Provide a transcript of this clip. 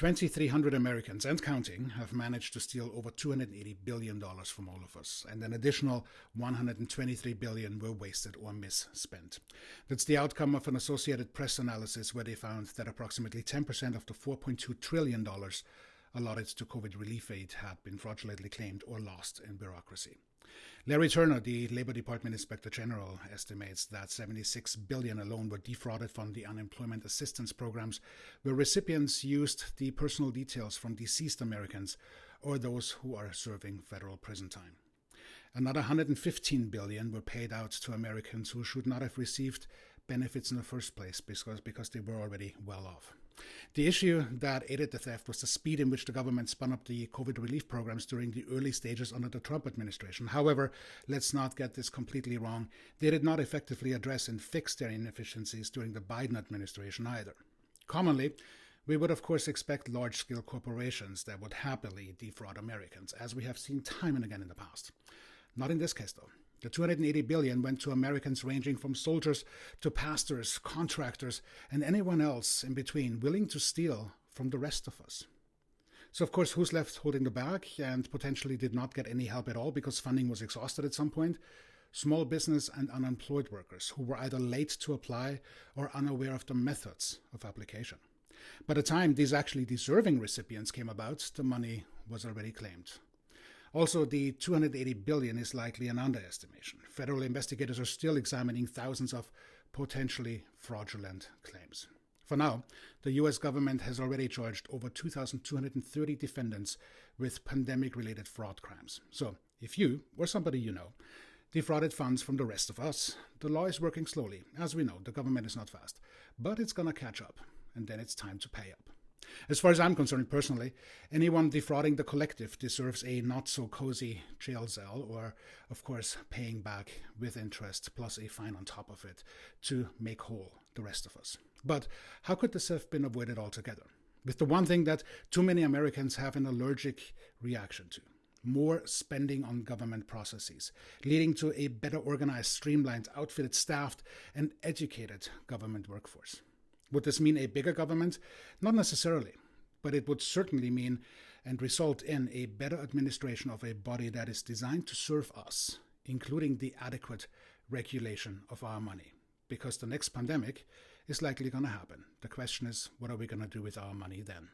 2,300 Americans and counting have managed to steal over $280 billion from all of us, and an additional $123 billion were wasted or misspent. That's the outcome of an Associated Press analysis where they found that approximately 10% of the $4.2 trillion allotted to COVID relief aid had been fraudulently claimed or lost in bureaucracy. Larry Turner, the Labor Department Inspector General, estimates that $76 billion alone were defrauded from the unemployment assistance programs, where recipients used the personal details from deceased Americans or those who are serving federal prison time. Another $115 billion were paid out to Americans who should not have received benefits in the first place because they were already well off. The issue that aided the theft was the speed in which the government spun up the COVID relief programs during the early stages under the Trump administration. However, let's not get this completely wrong. They did not effectively address and fix their inefficiencies during the Biden administration either. Commonly, we would of course expect large-scale corporations that would happily defraud Americans, as we have seen time and again in the past. Not in this case, though. The $280 billion went to Americans ranging from soldiers to pastors, contractors, and anyone else in between willing to steal from the rest of us. So, of course, who's left holding the bag and potentially did not get any help at all because funding was exhausted at some point? Small business and unemployed workers who were either late to apply or unaware of the methods of application. By the time these actually deserving recipients came about, the money was already claimed. Also, the $280 billion is likely an underestimation. Federal investigators are still examining thousands of potentially fraudulent claims. For now, the U.S. government has already charged over 2,230 defendants with pandemic-related fraud crimes. So, if you, or somebody you know, defrauded funds from the rest of us, the law is working slowly. As we know, the government is not fast. But it's going to catch up, and then it's time to pay up. As far as I'm concerned personally, anyone defrauding the collective deserves a not-so-cozy jail cell or, of course, paying back with interest plus a fine on top of it to make whole the rest of us. But how could this have been avoided altogether? With the one thing that too many Americans have an allergic reaction to: more spending on government processes, leading to a better organized, streamlined, outfitted, staffed, and educated government workforce. Would this mean a bigger government? Not necessarily, but it would certainly mean and result in a better administration of a body that is designed to serve us, including the adequate regulation of our money. Because the next pandemic is likely going to happen. The question is, what are we going to do with our money then?